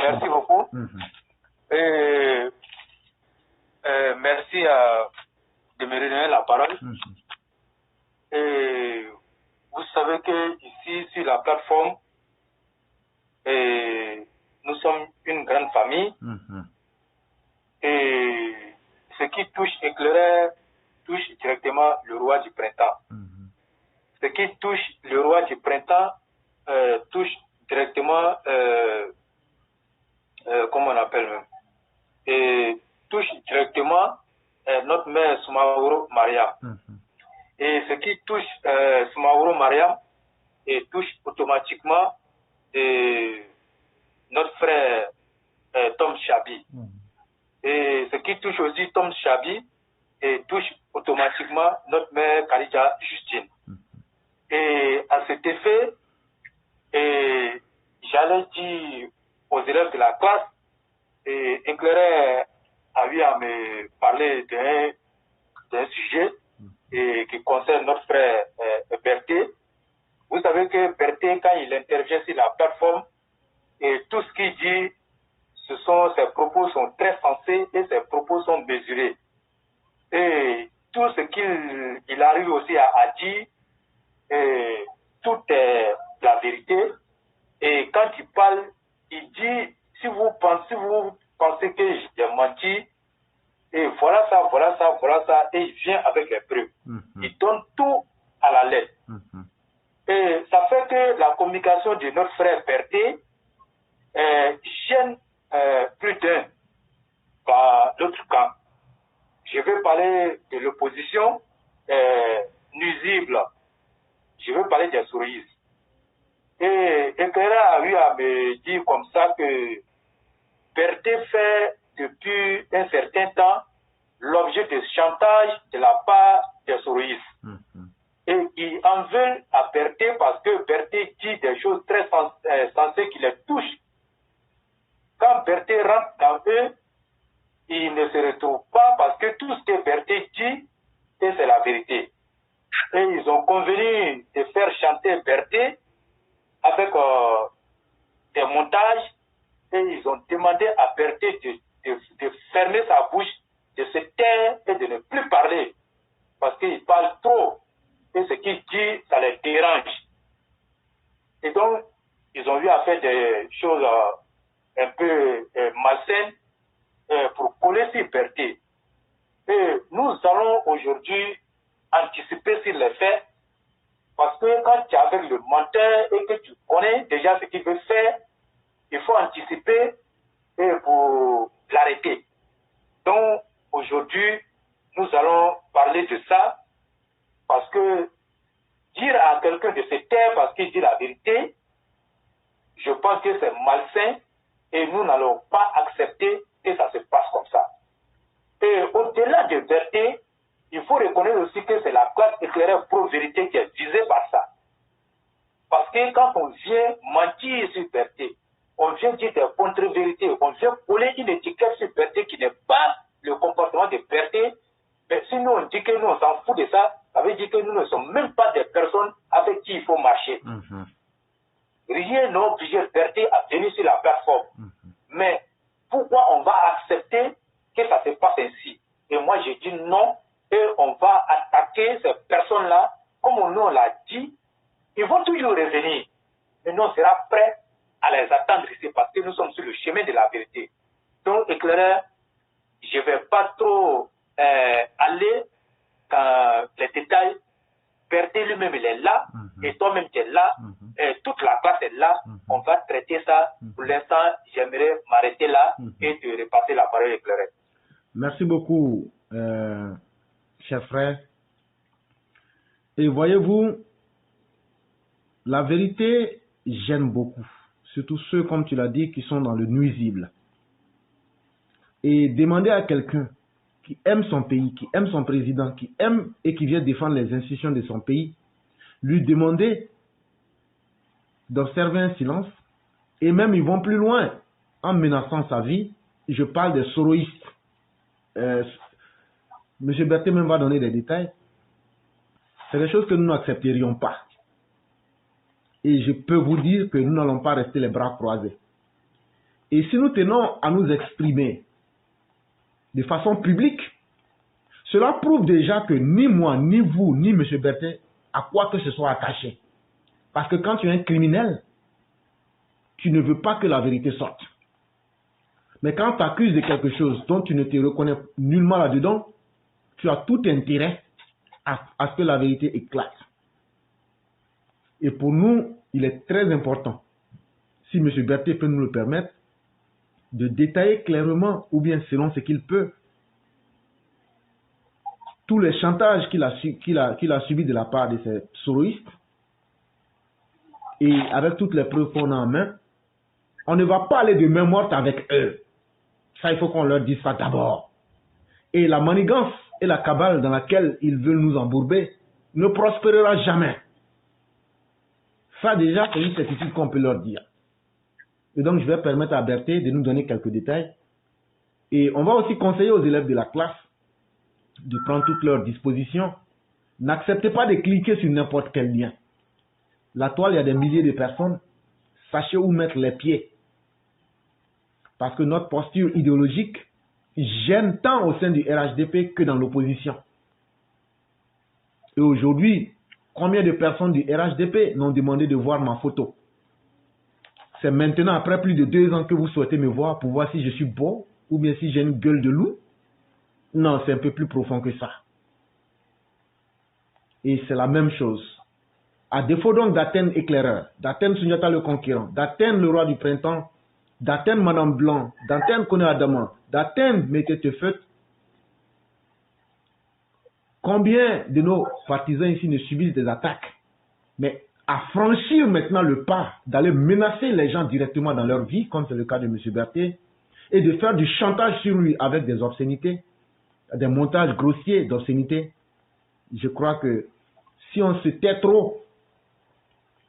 Merci beaucoup. Et, merci de me redonner la parole. Et vous savez que ici, sur la plateforme, nous sommes une grande famille. Et ce qui touche Éclaireur touche directement le roi du printemps. Ce qui touche le roi du printemps touche directement, comment on appelle même, et touche directement notre mère Soumaoro Mariam. Et ce qui touche Soumaoro Mariam et touche automatiquement notre frère Tom Chabi. Et ce qui touche aussi Tom Chabi et touche automatiquement notre mère Khadija Justine. Et à cet effet, j'allais dire aux élèves de la classe, et Éclaireur a eu à me parler d'un sujet qui concerne notre frère Berthé. Vous savez que Berthé, quand il intervient sur la plateforme, et tout ce qu'il dit, ses propos sont très sensés et ses propos sont mesurés. Et tout ce qu'il arrive aussi à dire, tout est la vérité. Et quand il parle, il dit, si vous pensez que j'ai menti, et voilà ça, et il vient avec les preuves. Il donne tout à la lettre. Et ça fait que la communication de notre frère Berthé gêne plus d'un par l'autre camp. Je vais parler de l'opposition nuisible. Je veux parler des souris. Et Éclaireur a eu à me dire comme ça que Berthé fait depuis un certain temps l'objet de chantage de la part des souris. Et ils en veulent à Berthé parce que Berthé dit des choses très sensées qui les touchent. Quand Berthé rentre dans eux, ils ne se retrouvent pas parce que tout ce que Berthé dit, c'est la vérité. Et ils ont convenu de faire chanter Berthé avec des montages et ils ont demandé à Berthé de fermer sa bouche, de se taire et de ne plus parler parce qu'il parle trop et ce qu'il dit, ça les dérange. Et donc, ils ont eu à faire des choses un peu malsaines pour coller sur Berthé. Et nous allons aujourd'hui anticiper sur les faits parce que quand tu es avec le menteur et que tu connais déjà ce qu'il veut faire, il faut anticiper et pour l'arrêter. Donc aujourd'hui, nous allons parler de ça parce que dire à quelqu'un de se taire parce qu'il dit la vérité, je pense que c'est malsain et nous n'allons pas accepter que ça se passe comme ça. Et au-delà de Berthé, il faut reconnaître aussi que c'est la classe Éclaireur pro-vérité qui est visée par ça. Parce que quand on vient mentir sur Berthé, on vient dire des contre-vérités, on vient coller une étiquette sur Berthé qui n'est pas le comportement de Berthé, mais si nous on dit que nous on s'en fout de ça, ça veut dire que nous ne sommes même pas des personnes avec qui il faut marcher. Rien n'a obligé Berthé à venir sur la plateforme. Mais pourquoi on va accepter que ça se passe ainsi? Et moi j'ai dit non, et on va attaquer ces personnes-là, comme nous on l'a dit, ils vont toujours revenir. Mais nous on sera prêts à les attendre ici parce que nous sommes sur le chemin de la vérité. Donc Éclaireur, je ne vais pas trop aller dans les détails. Berthé lui-même il est là, et toi-même tu es là, et toute la classe est là. On va traiter ça. Pour l'instant, j'aimerais m'arrêter là et te repasser la parole Éclaireur. Merci beaucoup, cher frère. Et voyez-vous, la vérité gêne beaucoup, surtout ceux, comme tu l'as dit, qui sont dans le nuisible. Et demander à quelqu'un qui aime son pays, qui aime son président, qui aime et qui vient défendre les institutions de son pays, lui demander d'observer un silence, et même ils vont plus loin en menaçant sa vie. Je parle des soroïstes. M. Berthé même va donner des détails. C'est des choses que nous n'accepterions pas. Et je peux vous dire que nous n'allons pas rester les bras croisés. Et si nous tenons à nous exprimer de façon publique, cela prouve déjà que ni moi, ni vous, ni M. Bertin, à quoi que ce soit attaché. Parce que quand tu es un criminel, tu ne veux pas que la vérité sorte. Mais quand tu accuses de quelque chose dont tu ne te reconnais nullement là-dedans, tu as tout intérêt à ce que la vérité éclate. Et pour nous, il est très important, si M. Berthet peut nous le permettre, de détailler clairement, ou bien selon ce qu'il peut, tous les chantages qu'il a subis de la part de ces soroïstes. Et avec toutes les preuves qu'on a en main, on ne va pas aller de main morte avec eux. Ça, il faut qu'on leur dise ça d'abord. Et la manigance et la cabale dans laquelle ils veulent nous embourber ne prospérera jamais. Ça, déjà, c'est une certitude qu'on peut leur dire. Et donc, je vais permettre à Berthet de nous donner quelques détails. Et on va aussi conseiller aux élèves de la classe de prendre toutes leurs dispositions. N'acceptez pas de cliquer sur n'importe quel lien. La toile, il y a des milliers de personnes. Sachez où mettre les pieds. Parce que notre posture idéologique gêne tant au sein du RHDP que dans l'opposition. Et aujourd'hui, combien de personnes du RHDP m'ont demandé de voir ma photo? C'est maintenant, après plus de 2 ans, que vous souhaitez me voir pour voir si je suis beau ou bien si j'ai une gueule de loup? Non, c'est un peu plus profond que ça. Et c'est la même chose. À défaut donc d'atteindre Éclaireur, d'atteindre Sundiata le Conquérant, d'atteindre le roi du printemps, d'atteindre Madame Blanc, d'atteindre Koné Adama, d'atteindre Meke Tefet, combien de nos partisans ici ne subissent des attaques? Mais à franchir maintenant le pas d'aller menacer les gens directement dans leur vie, comme c'est le cas de M. Berthet, et de faire du chantage sur lui avec des obscénités, des montages grossiers d'obscénités, je crois que si on se tait trop,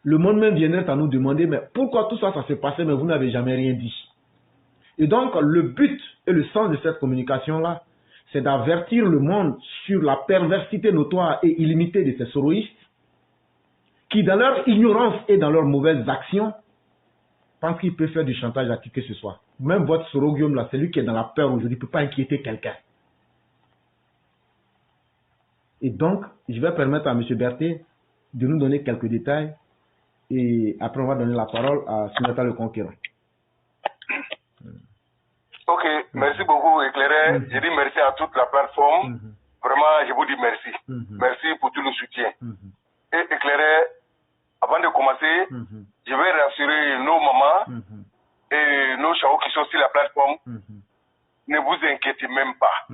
le monde même viendrait à nous demander, mais pourquoi tout ça, ça s'est passé, mais vous n'avez jamais rien dit. Et donc, le but et le sens de cette communication-là, c'est d'avertir le monde sur la perversité notoire et illimitée de ces soroïstes, qui, dans leur ignorance et dans leurs mauvaises actions, pensent qu'ils peuvent faire du chantage à qui que ce soit. Même votre soroguium, là, celui qui est dans la peur aujourd'hui, ne peut pas inquiéter quelqu'un. Et donc, je vais permettre à M. Berthet de nous donner quelques détails. Et après, on va donner la parole à Sundiata le Conquérant. Ok, merci beaucoup, Éclairé. Je dis merci à toute la plateforme. Vraiment, je vous dis merci. Merci pour tout le soutien. Et Éclairé, avant de commencer, je vais rassurer nos mamans et nos chaos qui sont sur la plateforme. Ne vous inquiétez même pas.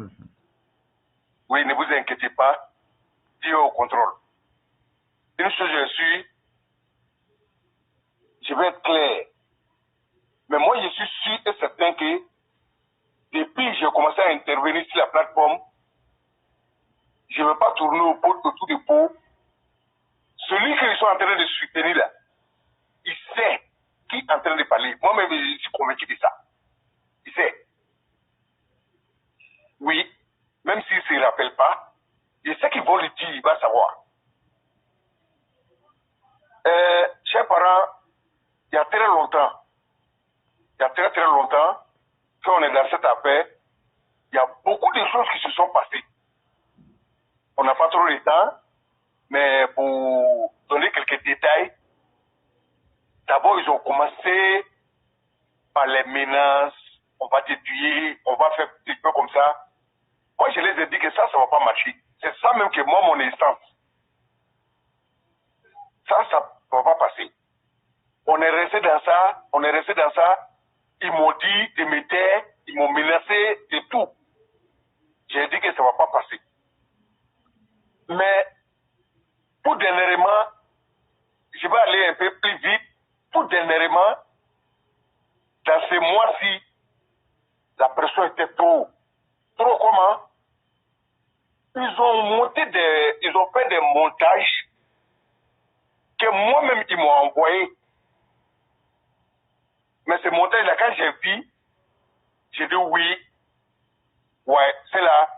Oui, ne vous inquiétez pas. Dieu au contrôle. Une chose je suis, je vais être clair. Mais moi, je suis sûr et certain que depuis que j'ai commencé à intervenir sur la plateforme, je ne vais pas tourner autour du pot. Celui qu'ils sont en train de soutenir là, il sait qui est en train de parler. Moi-même, je suis convaincu de ça. Il sait. Oui, même s'il ne se rappelle pas, je sais qu'ils vont le dire, il va savoir. Chers parents, il y a très longtemps, quand on est dans cette affaire, il y a beaucoup de choses qui se sont passées. On n'a pas trop le temps, mais pour donner quelques détails, d'abord ils ont commencé par les menaces, on va te tuer, on va faire un petit peu comme ça. Moi je les ai dit que ça ne va pas marcher. C'est ça même que moi, mon instance. Ça ne va pas passer. On est resté dans ça, ils m'ont dit de me taire, ils m'ont menacé de tout. J'ai dit que ça ne va pas passer. Mais, tout dernièrement, je vais aller un peu plus vite, tout dernièrement, dans ces mois-ci, la pression était trop. Trop comment? Ils ont fait des montages que moi-même, ils m'ont envoyé. Mais ces montages-là, quand j'ai vu, j'ai dit oui, ouais, c'est là.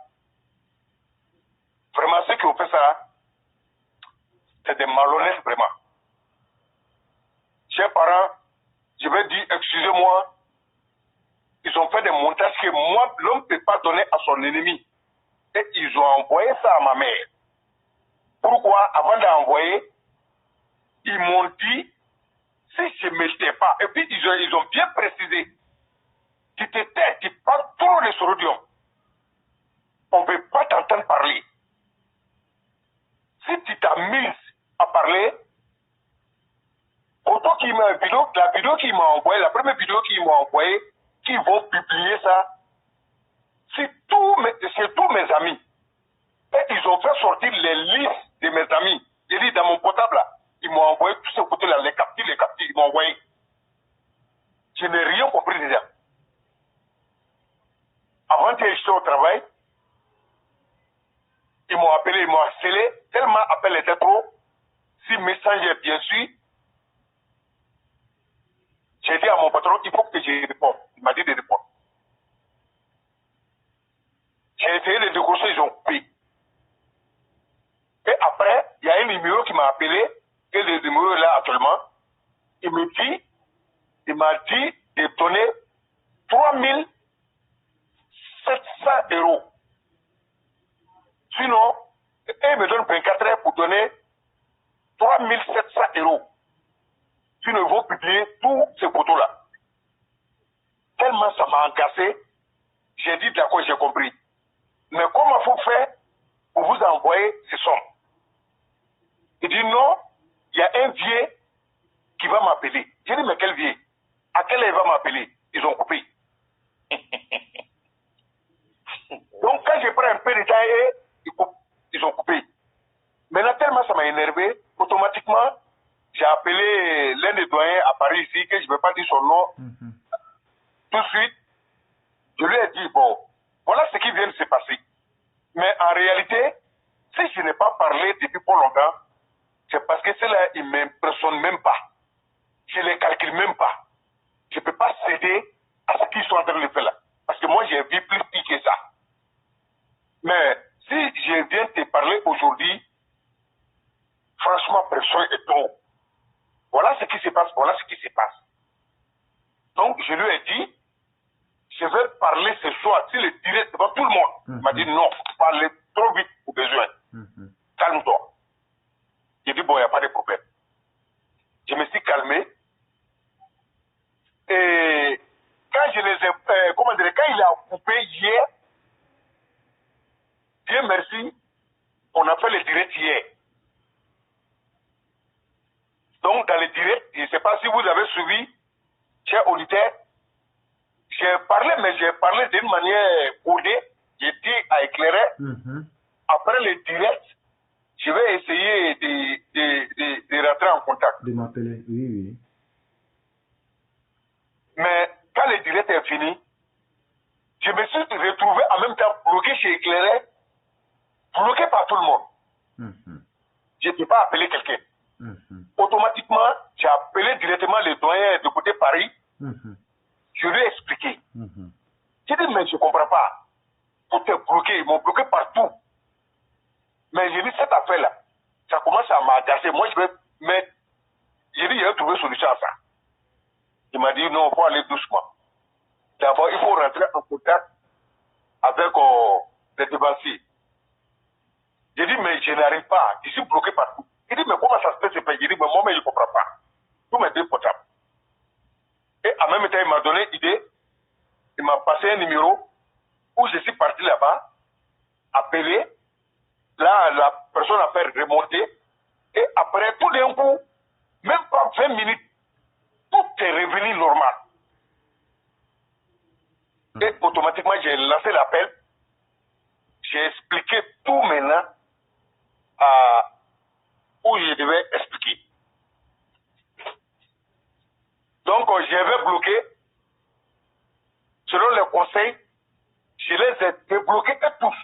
Vraiment, ceux qui ont fait ça, c'est des malhonnêtes, vraiment. Chers parents, je vais dire, excusez-moi, ont fait des montages que moi, l'homme ne peut pas donner à son ennemi. Et ils ont envoyé ça à ma mère. Pourquoi? Avant d'envoyer, ils m'ont dit, si je ne me tais pas, et puis ils ont bien précisé, tu te tais, tu parles trop de sorodium. On ne veut pas t'entendre parler. Si tu t'amuses à parler, la vidéo qu'ils m'ont envoyée, la première vidéo qu'ils m'ont envoyée, qu'ils vont publier ça, c'est tous mes amis. Et ils ont fait sortir les listes de mes amis. J'ai dit dans mon portable là, ils m'ont envoyé tous ces côtés-là, les captures, ils m'ont envoyé. Je n'ai rien compris déjà. Avant que j'étais au travail, ils m'ont appelé, ils m'ont harcelé, tellement appel était trop. Si Messenger, bien sûr, j'ai dit à mon patron, il faut que je réponde. Il m'a dit de répondre. J'ai essayé de décrocher, ils ont coupé. Et après, il y a un numéro qui m'a appelé, et le numéro est là actuellement. Il m'a dit de donner 3700 euros. Sinon, il me donne 24 heures pour donner 3700 euros. Sinon, ils vont publier tous ces photos-là. Tellement ça m'a agacé, j'ai dit d'accord, j'ai compris. Mais comment faut faire pour vous envoyer ces sommes? Il dit non, il y a un vieux qui va m'appeler. J'ai dit mais quel vieux? À quelle heure il va m'appeler? Ils ont coupé. Donc quand je prends un peu de temps, ils ont coupé. Maintenant tellement ça m'a énervé, automatiquement, j'ai appelé l'un des doyens à Paris ici, que je ne vais pas dire son nom. Tout de suite, je lui ai dit, bon, voilà ce qui vient de se passer. Mais en réalité, si je n'ai pas parlé depuis pas longtemps, c'est parce que ceux-là, ils ne m'impressionnent même pas. Je ne les calcule même pas. Je ne peux pas céder à ce qu'ils sont en train de faire là. Parce que moi, j'ai vu plus petit que ça. Mais si je viens te parler aujourd'hui, franchement, pression est trop. Voilà ce qui se passe, voilà ce qui se passe. Donc, je lui ai dit, je vais parler ce soir, si le direct devant tout le monde. Il m'a dit non, parlez trop vite au besoin. Calme-toi. J'ai dit bon, il n'y a pas de problème. Je me suis calmé. Et quand je les ai, quand il a coupé hier, Dieu merci, on a fait le direct hier. Donc, dans le direct, je ne sais pas si vous avez suivi, cher auditeur, j'ai parlé, mais j'ai parlé d'une manière codée, j'ai dit à éclairer. Après le direct, je vais essayer de rentrer en contact. De m'appeler, oui. Mais quand le direct est fini, je me suis retrouvé en même temps bloqué chez éclairé, bloqué par tout le monde. Je ne peux pas appeler quelqu'un. Automatiquement, j'ai appelé directement le doyen de côté Paris. Je lui ai expliqué. J'ai dit, mais je ne comprends pas. Tout est bloqué, ils m'ont bloqué partout. Mais j'ai dit, cette affaire-là, ça commence à m'agacer. Moi, je vais mettre. J'ai dit, il a trouvé une solution à ça. Il m'a dit, non, il faut aller doucement. D'abord, il faut rentrer en contact avec les dévanciers. J'ai dit, mais je n'arrive pas. Je suis bloqué partout. Il dit, mais comment ça se fait? J'ai dit, mais moi, je ne comprends pas. Tous mes deux portables. Et en même temps, il m'a donné une idée. Il m'a passé un numéro où je suis parti là-bas, appelé. Là, la personne a fait remonter. Et après, tout d'un coup, même pas 20 minutes, tout est revenu normal. Et automatiquement, j'ai lancé l'appel. J'ai expliqué tout maintenant où je devais expliquer. Donc, j'avais bloqué. Selon les conseils, je les ai débloqués tous.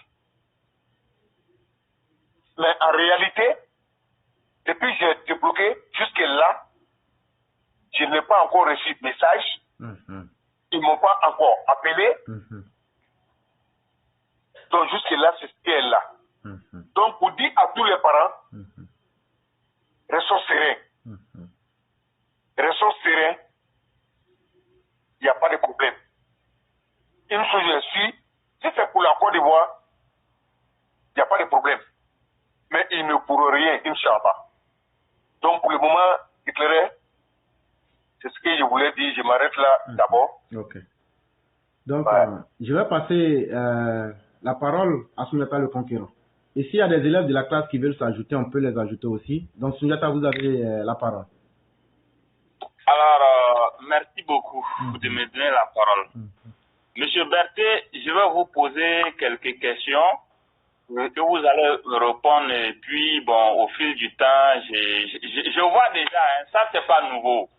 Mais en réalité, depuis que j'ai débloqué, jusque-là, je n'ai pas encore reçu de message. Ils ne m'ont pas encore appelé. Donc jusque-là, c'est ce qui est là. Donc pour dire à tous les parents, restons sereins. Restons sereins. Il n'y a pas de problème. une chose je suis, si c'est pour la Côte d'Ivoire, il n'y a pas de problème. Mais il ne pourra rien, Inch'Allah. Donc pour le moment, éclairé, c'est ce que je voulais dire. Je m'arrête là d'abord. Ok. Donc, je vais passer la parole à Sunjata le conquérant. Et s'il y a des élèves de la classe qui veulent s'ajouter, on peut les ajouter aussi. Donc, Sunjata, vous avez la parole. Alors, merci beaucoup de me donner la parole. Monsieur Berthet, je vais vous poser quelques questions que vous allez me répondre. Et puis, bon, au fil du temps, je vois déjà, hein, ça, c'est pas nouveau.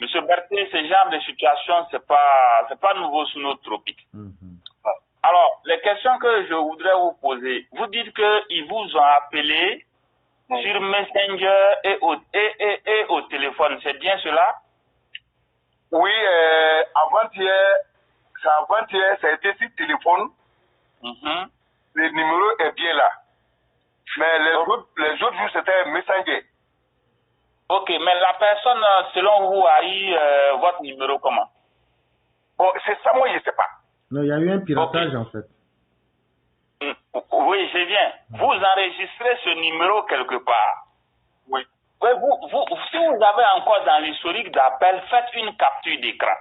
Monsieur Berthet, ce genre de situation, c'est pas nouveau sous nos tropiques. Alors, les questions que je voudrais vous poser, vous dites qu'ils vous ont appelé sur Messenger et au téléphone, c'est bien cela? Oui, avant-hier, ça a été sur téléphone. Le numéro est bien là. Mais les autres jours, c'était Messenger. Ok, mais la personne, selon vous, a eu votre numéro comment? Bon, c'est ça, moi, je ne sais pas. Non, il y a eu un piratage, en fait. Oui, je viens. Vous enregistrez ce numéro quelque part. Oui. Oui, si vous avez encore dans l'historique d'appel, faites une capture d'écran.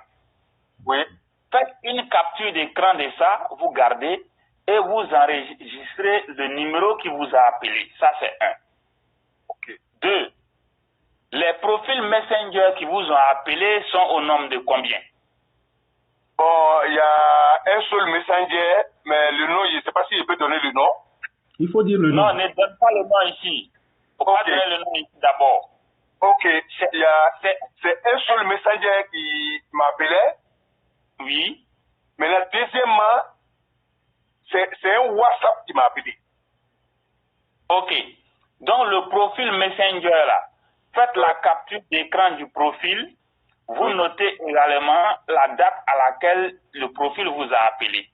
Oui. Faites une capture d'écran de ça, vous gardez, et vous enregistrez le numéro qui vous a appelé. Ça, c'est un. Ok. 2. Les profils Messenger qui vous ont appelé sont au nombre de combien? Bon, il y a un seul Messenger, mais le nom, je ne sais pas si je peux donner le nom. Il faut dire le nom. Non, ne donne pas le nom ici. Il faut pas donner le nom ici d'abord. Ok, c'est un seul Messenger qui m'appelait. Oui. Mais la deuxièmement, c'est un WhatsApp qui m'a appelé. Ok. Donc, le profil Messenger, là, faites la capture d'écran du profil. Vous notez également la date à laquelle le profil vous a appelé.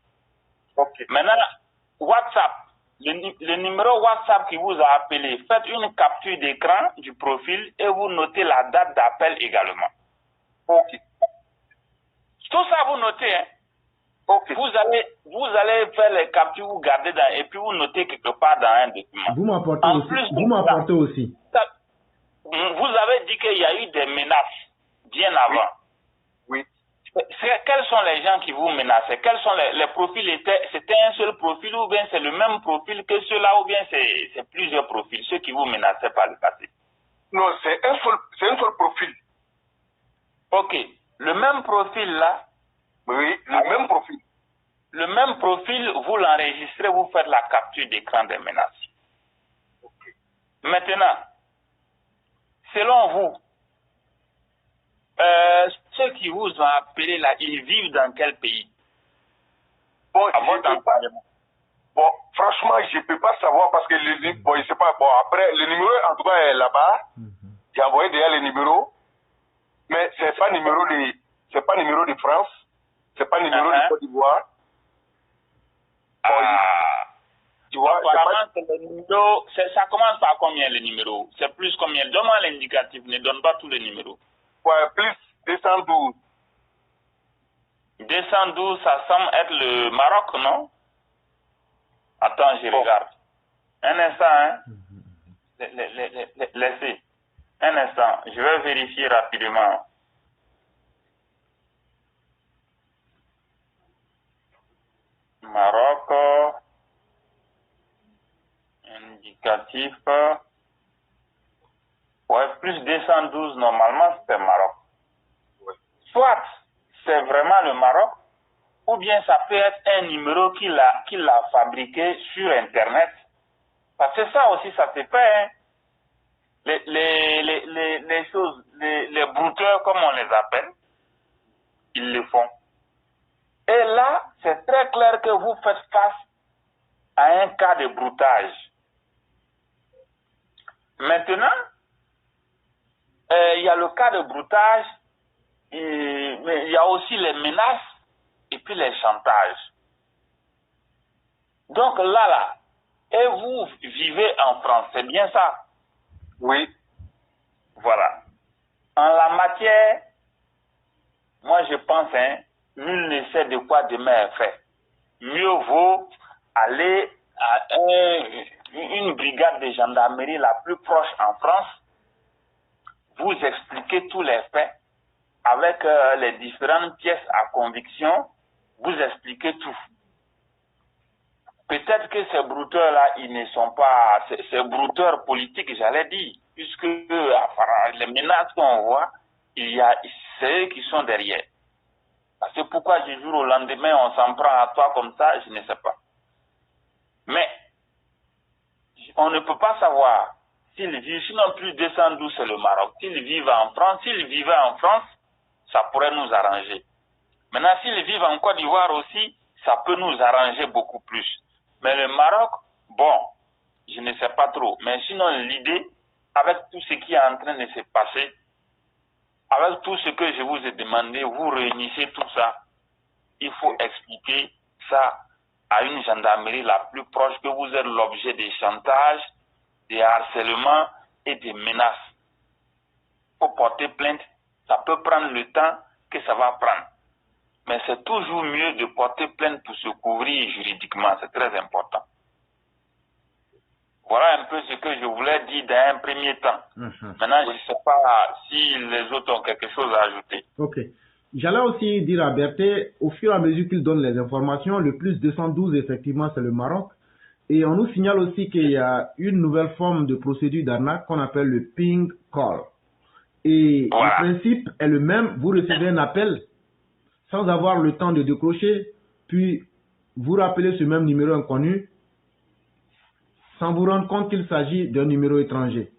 Ok. Maintenant, WhatsApp, le numéro WhatsApp qui vous a appelé, faites une capture d'écran du profil et vous notez la date d'appel également. Ok. Tout ça, vous notez, hein? Ok. Vous allez faire les captures, vous gardez et puis vous notez quelque part dans un document. Vous m'apportez aussi. Vous avez dit qu'il y a eu des menaces bien avant. Oui. Quels sont les gens qui vous menaçaient? Quels sont les profils? C'était un seul profil ou bien c'est le même profil que ceux-là ou bien c'est plusieurs profils, ceux qui vous menaçaient par le passé? Non, c'est un seul profil. Ok. Le même profil là? Oui, le même profil. Le même profil, vous l'enregistrez, vous faites la capture d'écran des menaces. Okay. Maintenant, selon vous, ceux qui vous ont appelé là, ils vivent dans quel pays? Bon, bon, franchement, je ne peux pas savoir parce que bon, je sais pas. Bon, après, le numéro en tout cas est là-bas. J'ai envoyé déjà le numéro, mais c'est pas numéro de France, c'est pas numéro de Côte d'Ivoire. Tu vois, apparemment, c'est le numéro, ça commence par combien le numéro? C'est plus combien? Donne-moi l'indicatif, ne donne pas tous les numéros. Ouais, plus 212. 212, ça semble être le Maroc, non? Attends, je regarde. Un instant, hein? Laissez. Un instant, je vais vérifier rapidement. Maroc, indicatif. Ouais, plus 212, normalement, c'était Maroc. Soit c'est vraiment le Maroc, ou bien ça peut être un numéro qu'il a fabriqué sur Internet. Parce que ça aussi, ça se fait, hein. Les choses, les brouteurs, comme on les appelle, ils le font. Et là, c'est très clair que vous faites face à un cas de broutage. Maintenant, il y a le cas de broutage, mais il y a aussi les menaces et puis les chantages. Donc là, et vous vivez en France, c'est bien ça? Oui. Voilà. En la matière, moi je pense, hein, nul ne sait de quoi demain est fait. Mieux vaut aller à une brigade de gendarmerie la plus proche en France, vous expliquer tous les faits avec les différentes pièces à conviction, vous expliquer tout. Peut-être que ces brouteurs-là, ils ne sont pas, ces brouteurs politiques, j'allais dire, puisque les menaces qu'on voit, c'est eux qui sont derrière. Parce que pourquoi du jour au lendemain, on s'en prend à toi comme ça, je ne sais pas. Mais, on ne peut pas savoir s'ils vivent, sinon plus 212 c'est le Maroc. S'ils vivent en France, s'ils vivaient en France, ça pourrait nous arranger. Maintenant, s'ils vivent en Côte d'Ivoire aussi, ça peut nous arranger beaucoup plus. Mais le Maroc, bon, je ne sais pas trop. Mais sinon, l'idée, avec tout ce qui est en train de se passer, avec tout ce que je vous ai demandé, vous réunissez tout ça. Il faut expliquer ça à une gendarmerie la plus proche, que vous êtes l'objet des chantages, des harcèlements et des menaces. Pour porter plainte, ça peut prendre le temps que ça va prendre. Mais c'est toujours mieux de porter plainte pour se couvrir juridiquement. C'est très important. Voilà un peu ce que je voulais dire dans un premier temps. Maintenant, je ne sais pas si les autres ont quelque chose à ajouter. Ok. J'allais aussi dire à Berthe, au fur et à mesure qu'il donne les informations, le plus 212, effectivement, c'est le Maroc. Et on nous signale aussi qu'il y a une nouvelle forme de procédure d'arnaque qu'on appelle le ping call. Et le principe est le même. Vous recevez un appel sans avoir le temps de décrocher, puis vous rappelez ce même numéro inconnu sans vous rendre compte qu'il s'agit d'un numéro étranger.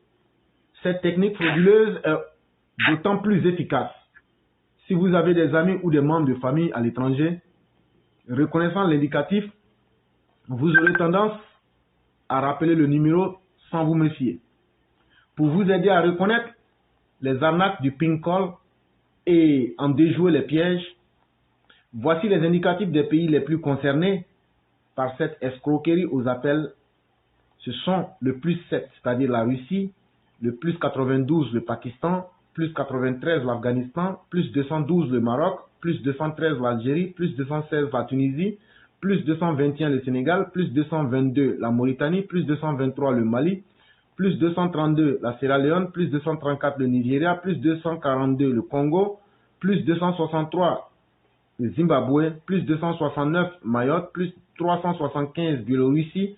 Cette technique frauduleuse est d'autant plus efficace si vous avez des amis ou des membres de famille à l'étranger. Reconnaissant l'indicatif, vous aurez tendance à rappeler le numéro sans vous méfier. Pour vous aider à reconnaître les arnaques du ping call et en déjouer les pièges, voici les indicatifs des pays les plus concernés par cette escroquerie aux appels. Ce sont le plus 7, c'est-à-dire la Russie, le plus 92 le Pakistan, plus 93 l'Afghanistan, plus 212 le Maroc, plus 213 l'Algérie, plus 216 la Tunisie, plus 221 le Sénégal, plus 222 la Mauritanie, plus 223 le Mali, plus 232 la Sierra Leone, plus 234 le Nigeria, plus 242 le Congo, plus 263 le Zimbabwe, plus 269 Mayotte, plus 375 Biélorussie,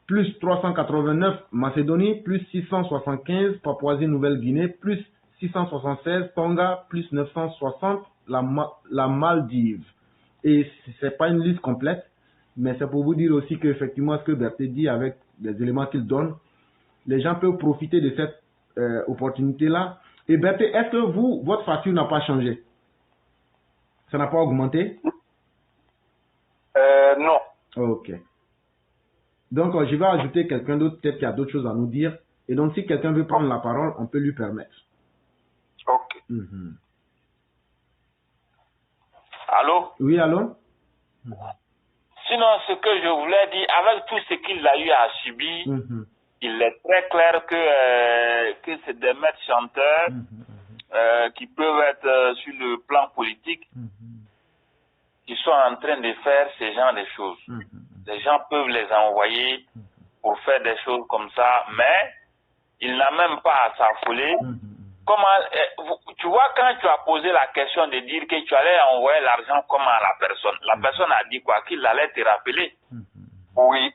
plus 389 Macédonie, plus 675 Papouasie-Nouvelle-Guinée, plus 676 Tonga, plus 960 la Maldive. Et ce n'est pas une liste complète, mais c'est pour vous dire aussi qu'effectivement, ce que Berthe dit avec les éléments qu'il donne, les gens peuvent profiter de cette opportunité-là. Et Berthe, est-ce que votre facture n'a pas changé? Ça n'a pas augmenté? Non. Ok. Donc, je vais ajouter quelqu'un d'autre, peut-être qu'il y a d'autres choses à nous dire. Et donc, si quelqu'un veut prendre la parole, on peut lui permettre. Ok. Allô? Oui, allô? Sinon, ce que je voulais dire, avec tout ce qu'il a eu à subir, il est très clair que c'est des maîtres chanteurs qui peuvent être sur le plan politique, qui sont en train de faire ce genre de choses. Les gens peuvent les envoyer pour faire des choses comme ça, mais il n'a même pas à s'affoler. Comment, tu vois, quand tu as posé la question de dire que tu allais envoyer l'argent comment à la personne a dit quoi? Qu'il allait te rappeler. Oui.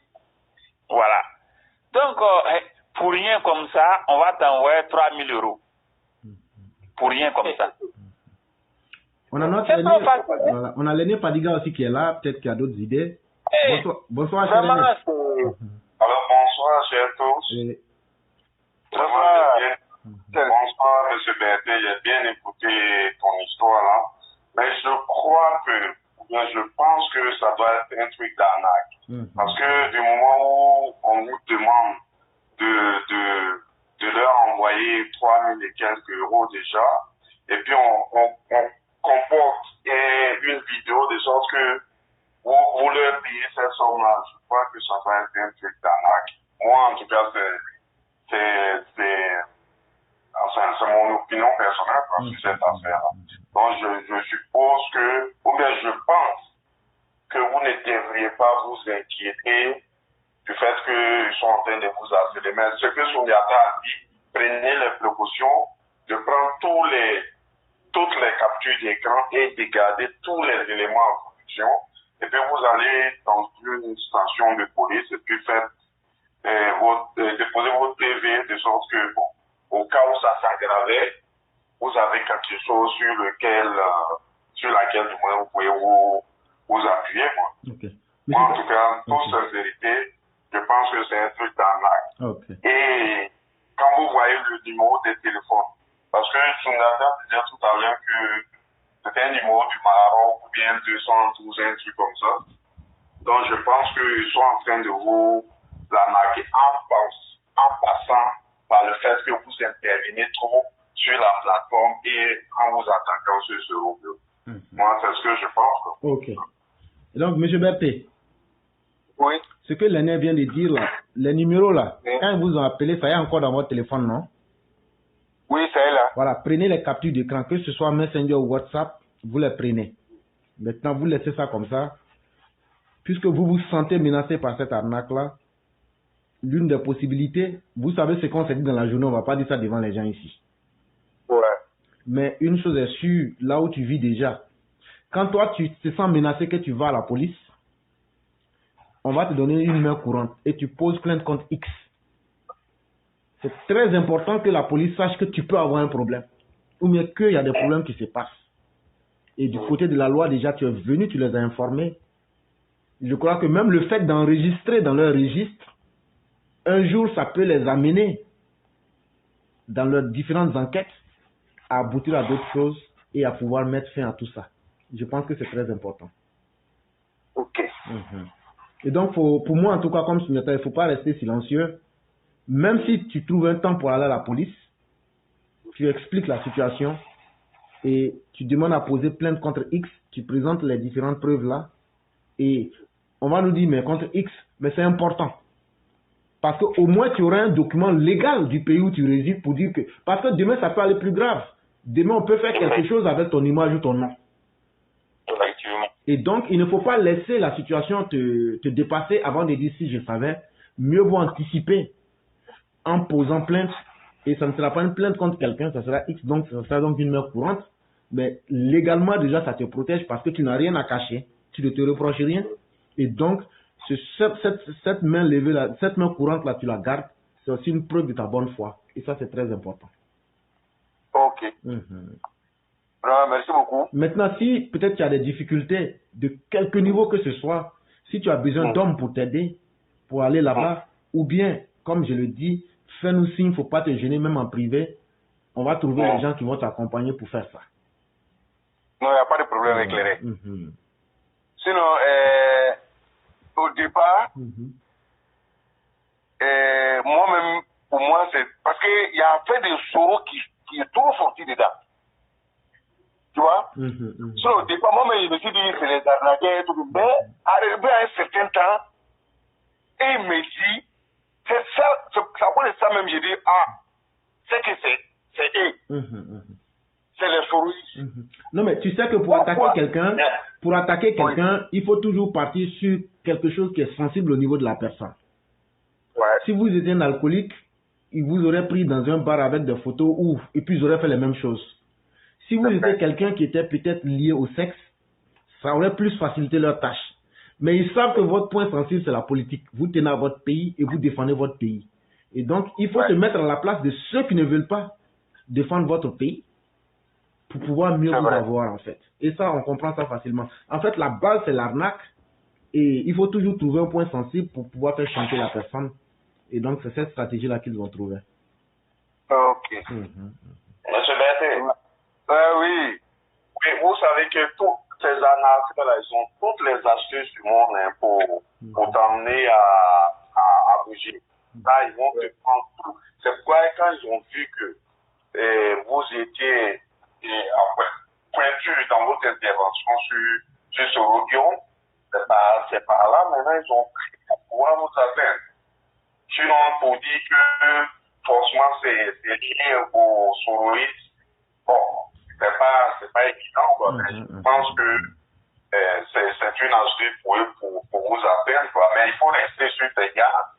Voilà. Donc, pour rien comme ça, on va t'envoyer 3 000 euros. Pour rien comme ça. On a l'aîné Padiga aussi qui est là, peut-être qu'il y a d'autres idées. Bonsoir, cher aîné. Alors, bonsoir, chers tous. Bonsoir, M. Berthe. J'ai bien écouté ton histoire là. Mais je crois je pense que ça doit être un truc d'arnaque. Parce que du moment où on nous demande de leur envoyer 3 000 et quelques euros déjà, et puis on comporte une vidéo de sorte que vous leur payez cette somme-là, je crois que ça va être un truc d'arnaque. Moi, en tout cas, c'est mon opinion personnelle sur cette affaire-là. Donc je suppose que, ou bien je pense que vous ne devriez pas vous inquiéter du fait qu'ils sont en train de vous harceler. Mais ce que Souniata a dit, prenez les précautions de prendre toutes les captures d'écran et de garder tous les éléments en fonction. Et puis vous allez dans une station de police et puis faites déposer votre PV de sorte que, bon, au cas où ça s'aggravait, vous avez quelque chose sur laquelle du moins vous pouvez vous appuyer. Okay. Moi, en tout cas, en toute sincérité, je pense que c'est un truc d'arnaque. Okay. Et quand vous voyez le numéro de téléphone, parce que Souniata disait tout à l'heure que c'était un numéro du Maroc ou bien 212, un truc comme ça. Donc je pense qu'ils sont en train de vous l'arnaquer en passant par le fait que vous intervenez trop sur la plateforme et en vous attaquant sur ce robot. Moi, c'est ce que je pense. Ok. Et donc, M. Berthe, oui. Ce que l'aîné vient de dire là, les numéros là, oui. Quand ils vous ont appelé, ça y est encore dans votre téléphone, non? Oui, ça est là. Voilà, prenez les captures d'écran, que ce soit Messenger ou WhatsApp, vous les prenez. Maintenant, vous laissez ça comme ça. Puisque vous vous sentez menacé par cette arnaque-là, l'une des possibilités, vous savez ce qu'on s'est dit dans la journée, on ne va pas dire ça devant les gens ici. Ouais. Mais une chose est sûre, là où tu vis déjà, quand toi tu te sens menacé que tu vas à la police, on va te donner une main courante et tu poses plainte contre X. C'est très important que la police sache que tu peux avoir un problème. Ou bien qu'il y a des problèmes qui se passent. Et du côté de la loi, déjà, tu es venu, tu les as informés. Je crois que même le fait d'enregistrer dans leur registre, un jour, ça peut les amener dans leurs différentes enquêtes à aboutir à d'autres choses et à pouvoir mettre fin à tout ça. Je pense que c'est très important. Ok. Et donc, pour moi, en tout cas, comme Souniata, il ne faut pas rester silencieux. Même si tu trouves un temps pour aller à la police, tu expliques la situation et tu demandes à poser plainte contre X, tu présentes les différentes preuves là et on va nous dire, mais contre X, mais c'est important. Parce qu'au moins, tu auras un document légal du pays où tu résides pour dire que... Parce que demain, ça peut aller plus grave. Demain, on peut faire quelque chose avec ton image ou ton nom. Et donc, il ne faut pas laisser la situation te dépasser avant de dire si je savais. Mieux vaut anticiper en posant plainte. Et ça ne sera pas une plainte contre quelqu'un, ça sera X, donc ça sera donc une main courante. Mais légalement, déjà, ça te protège parce que tu n'as rien à cacher. Tu ne te reproches rien. Et donc, cette main levée là, cette main courante là, tu la gardes. C'est aussi une preuve de ta bonne foi. Et ça, c'est très important. Ok. Merci beaucoup. Maintenant, si peut-être tu as des difficultés de quelque niveau que ce soit, si tu as besoin d'hommes pour t'aider, pour aller là-bas, ou bien, comme je le dis, fais-nous signe, il ne faut pas te gêner, même en privé. On va trouver les gens qui vont t'accompagner pour faire ça. Non, il n'y a pas de problème éclairé. Sinon, au départ, moi-même, pour moi, c'est parce qu'il y a fait des Soro qui est trop sorti dedans. Tu vois? Au départ, moi-même, je me suis dit, c'est les arnaqueurs et tout. Mais arrivé à un certain temps, et il me dit, c'est ça, ça pose ça même, j'ai dit, c'est que c'est eux. C'est les Soroistes. Non, mais tu sais que pour attaquer quelqu'un, il faut toujours partir sur quelque chose qui est sensible au niveau de la personne. Ouais. Si vous étiez un alcoolique, il vous aurait pris dans un bar avec des photos et puis ils auraient fait les mêmes choses. Si vous étiez quelqu'un qui était peut-être lié au sexe, ça aurait plus facilité leur tâche. Mais ils savent que votre point sensible, c'est la politique. Vous tenez à votre pays et vous défendez votre pays. Et donc, il faut se mettre à la place de ceux qui ne veulent pas défendre votre pays pour pouvoir mieux vous avoir, en fait. Et ça, on comprend ça facilement. En fait, la base, c'est l'arnaque. Et il faut toujours trouver un point sensible pour pouvoir faire chanter la personne. Et donc, c'est cette stratégie-là qu'ils vont trouver. Ok. Monsieur Berthe, oui. Oui, vous savez que toutes ces arnaques-là, ils ont toutes les astuces du monde pour t'emmener à bouger. Là, ils vont te prendre tout. C'est pourquoi quand ils ont vu que vous étiez pointu dans votre intervention sur ce Rodion, c'est par là, maintenant, ils ont pris pour pouvoir vous atteindre. Sinon, pour dire que forcément, c'est lié aux soroïstes. Bon, c'est pas évident, quoi. Mais je pense que c'est une astuce pour vous apprendre, quoi. Mais il faut rester sur tes gardes.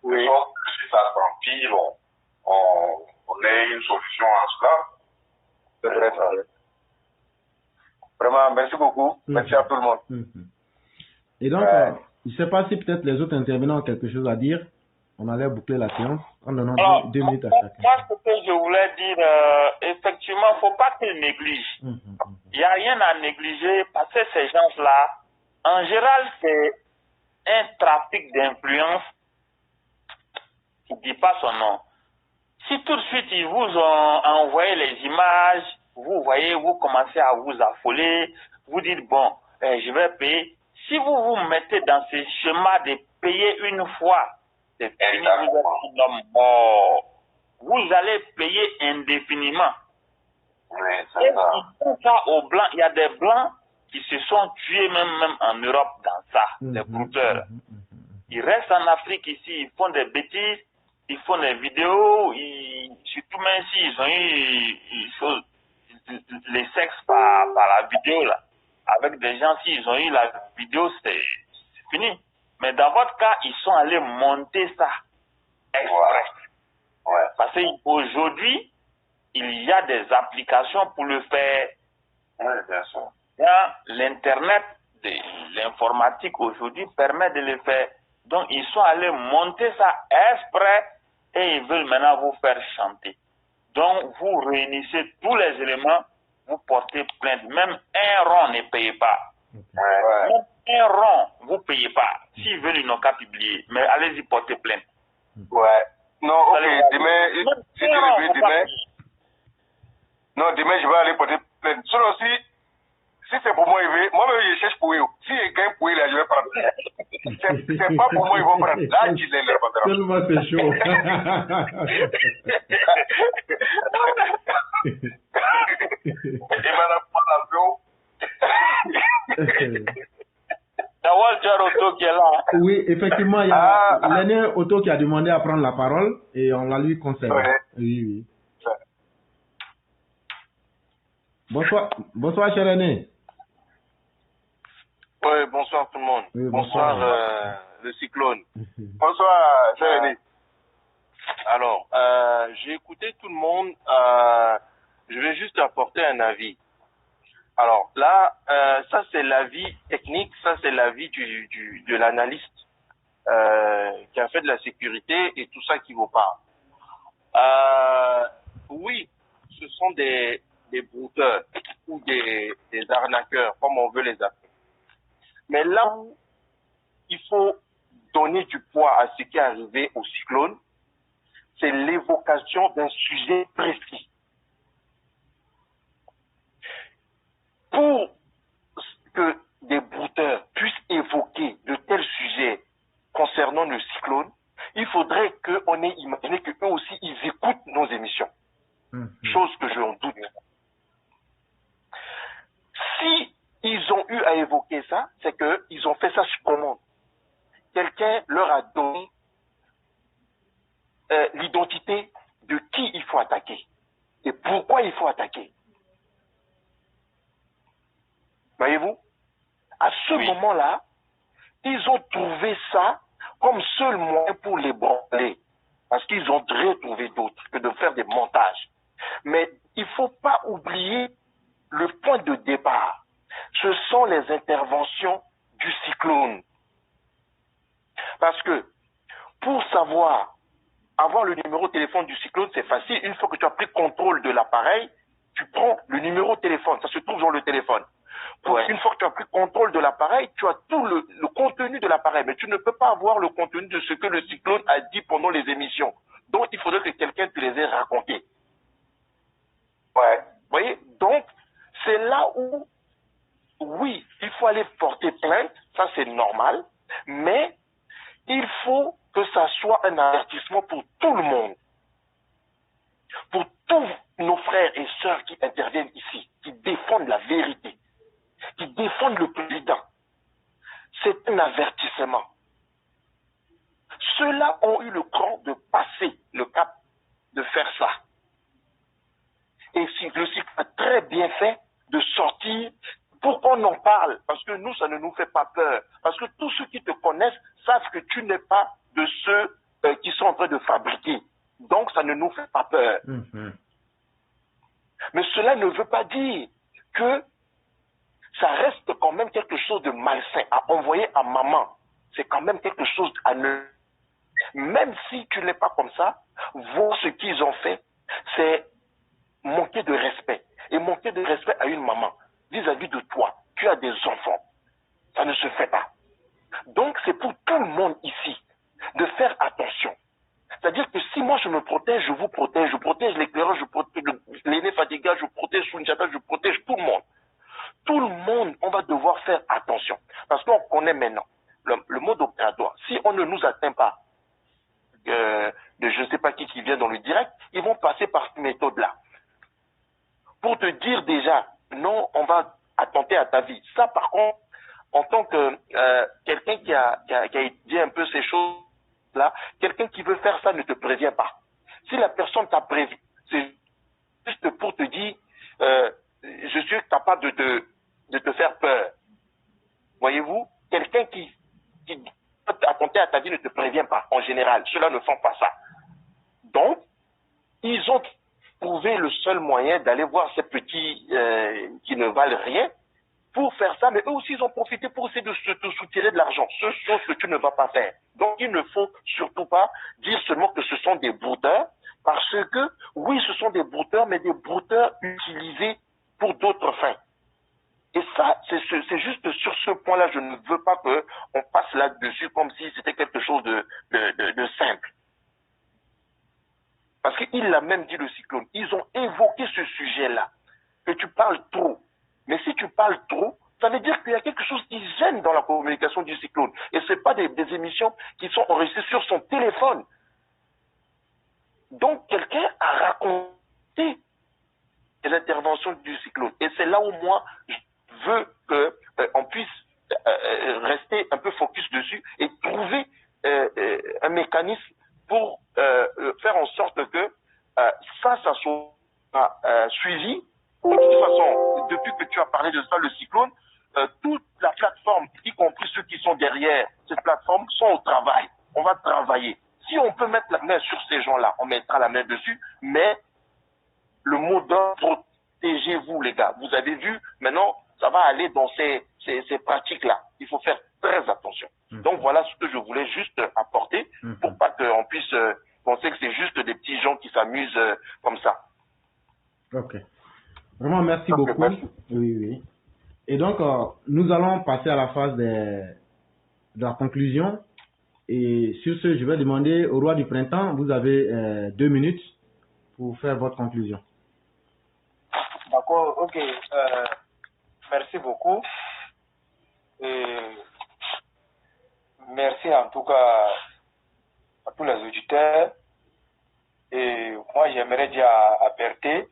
De sorte que si ça s'empile, on ait une solution à cela. C'est vrai, ça. Vraiment, merci beaucoup. Merci à tout le monde. Et donc, je ne sais pas si peut-être les autres intervenants ont quelque chose à dire. On allait boucler la séance en donnant deux minutes à chacun. Moi, ce que je voulais dire, effectivement, il ne faut pas qu'ils négligent. Il n'y a rien à négliger parce que ces gens-là, en général, c'est un trafic d'influence qui ne dit pas son nom. Si tout de suite, ils vous ont envoyé les images, vous voyez, vous commencez à vous affoler, vous dites, bon, je vais payer. Si vous vous mettez dans ce schéma de payer une fois, c'est fini, vous êtes un homme mort. Vous allez payer indéfiniment. Oui, Et c'est ça. ils font ça aux Blancs. Il y a des Blancs qui se sont tués même en Europe dans ça, des brouteurs. Ils restent en Afrique ici, ils font des bêtises, ils font des vidéos, surtout même s'ils ont eu les sexes par la vidéo, là. Avec des gens, s'ils ont eu la vidéo, c'est fini. Mais dans votre cas, ils sont allés monter ça exprès. Ouais. Parce qu'aujourd'hui, il y a des applications pour le faire. Oui, bien sûr. L'Internet, l'informatique aujourd'hui permet de le faire. Donc, ils sont allés monter ça exprès et ils veulent maintenant vous faire chanter. Donc, vous réunissez tous les éléments, vous portez plainte. Même un rond ne payez pas. Ouais. Même un rond, vous ne payez pas. S'ils veulent, ils n'ont qu'à publier. Mais allez-y porter plainte. Ouais. Non, ok, demain, si tu le veux, demain. Non, demain, je vais aller porter plainte. Sinon, si c'est pour moi, moi-même, je cherche pour eux. Si il gagne pour eux, là, je vais prendre. C'est pas pour moi, ils vont prendre. Là, ils les lèvent. Tellement c'est chaud. Et madame, Auto qui est là. Oui, effectivement, il y a l'aîné Auto qui a demandé à prendre la parole et on la lui concède. Ouais. Oui. Bonsoir, cher aîné. Oui, bonsoir tout le monde. Oui, bonsoir, le cyclone. bonsoir, cher René. Alors, j'ai écouté tout le monde. Je vais juste apporter un avis. Alors là, ça c'est l'avis technique, ça c'est l'avis de l'analyste qui a fait de la sécurité et tout ça qui vous parle. Oui, ce sont des brouteurs ou des arnaqueurs, comme on veut les appeler. Mais là où il faut donner du poids à ce qui est arrivé au cyclone, c'est l'évocation d'un sujet précis. Pour que des brouteurs puissent évoquer de tels sujets concernant le cyclone, il faudrait qu'on ait imaginé qu'eux aussi, ils écoutent nos émissions. Chose que je en doute. Si ils ont eu à évoquer ça, c'est qu'ils ont fait ça sur commande. Quelqu'un leur a donné l'identité de qui il faut attaquer et pourquoi il faut attaquer. Voyez-vous? À ce moment-là, ils ont trouvé ça comme seul moyen pour les branler. Parce qu'ils ont retrouvé d'autres que de faire des montages. Mais il ne faut pas oublier le point de départ. Ce sont les interventions du cyclone. Parce que pour savoir, avoir le numéro de téléphone du cyclone, c'est facile. Une fois que tu as pris contrôle de l'appareil, tu prends le numéro de téléphone. Ça se trouve dans le téléphone. Une fois que tu as pris contrôle de l'appareil, tu as tout le contenu de l'appareil. Mais tu ne peux pas avoir le contenu de ce que le cyclone a dit pendant les émissions. Donc, il faudrait que quelqu'un te les ait racontés. Ouais. Vous voyez? Donc, c'est là où, oui, il faut aller porter plainte. Ça, c'est normal. Mais il faut que ça soit un avertissement pour tout le monde. Pour tous nos frères et sœurs qui interviennent ici, qui défendent la vérité, qui défendent le président. C'est un avertissement. Ceux-là ont eu le cran de passer le cap, de faire ça. Et si le cycle a très bien fait de sortir pour qu'on en parle, parce que nous, ça ne nous fait pas peur. Parce que tous ceux qui te connaissent savent que tu n'es pas de ceux qui sont en train de fabriquer. Donc, ça ne nous fait pas peur. Mais cela ne veut pas dire que ça reste quand même quelque chose de malsain à envoyer à maman. C'est quand même quelque chose à ne... Même si tu n'es pas comme ça, voir ce qu'ils ont fait, c'est manquer de respect. Et manquer de respect à une maman vis-à-vis de toi. Tu as des enfants. Ça ne se fait pas. Donc, c'est pour tout le monde ici de faire attention. C'est-à-dire que si moi je me protège, je vous protège. Je protège l'éclaireur, je protège l'aîné Fadiga, je protège Sounjata, je protège tout le monde. Tout le monde, on va devoir faire attention. Parce qu'on connaît maintenant le mode opératoire. Si on ne nous atteint pas de je ne sais pas qui vient dans le direct, ils vont passer par cette méthode-là. Pour te dire déjà, non, on va attenter à ta vie. Ça, par contre, en tant que quelqu'un qui a étudié un peu ces choses-là, quelqu'un qui veut faire ça ne te prévient pas. Si la personne t'a prévu, c'est juste pour te dire, je suis capable de te faire peur. Voyez-vous, quelqu'un qui peut attenter à ta vie ne te prévient pas, en général. Ceux-là ne font pas ça. Donc, ils ont trouvé le seul moyen d'aller voir ces petits qui ne valent rien pour faire ça, mais eux aussi, ils ont profité pour essayer de te soutirer de l'argent. Ce sont ce que tu ne vas pas faire. Donc, il ne faut surtout pas dire seulement que ce sont des brouteurs, parce que, oui, ce sont des brouteurs, mais des brouteurs utilisés pour d'autres fins. Et ça, c'est juste sur ce point-là, je ne veux pas qu'on passe là-dessus comme si c'était quelque chose de simple. Parce qu'il l'a même dit, le cyclone. Ils ont évoqué ce sujet-là, que tu parles trop. Mais si tu parles trop, ça veut dire qu'il y a quelque chose qui gêne dans la communication du cyclone. Et ce n'est pas des émissions qui sont enregistrées sur son téléphone. Donc, quelqu'un a raconté les interventions du cyclone. Et c'est là où moi, je veux qu'on puisse rester un peu focus dessus et trouver un mécanisme pour faire en sorte que ça soit suivi. De toute façon, depuis que tu as parlé de ça, le cyclone, toute la plateforme, y compris ceux qui sont derrière cette plateforme, sont au travail. On va travailler. Si on peut mettre la main sur ces gens-là, on mettra la main dessus, mais le mot d'ordre, protégez-vous les gars. Vous avez vu, maintenant, ça va aller dans ces pratiques-là. Il faut faire très attention. Donc voilà ce que je voulais juste apporter pour pas qu'on puisse penser que c'est juste des petits gens qui s'amusent comme ça. Ok. Vraiment, merci beaucoup. Merci. Oui. Et donc, nous allons passer à la phase de la conclusion. Et sur ce, je vais demander au roi du printemps, vous avez 2 minutes pour faire votre conclusion. D'accord, ok. Merci beaucoup. Et merci en tout cas à tous les auditeurs. Et moi, j'aimerais dire à Berthe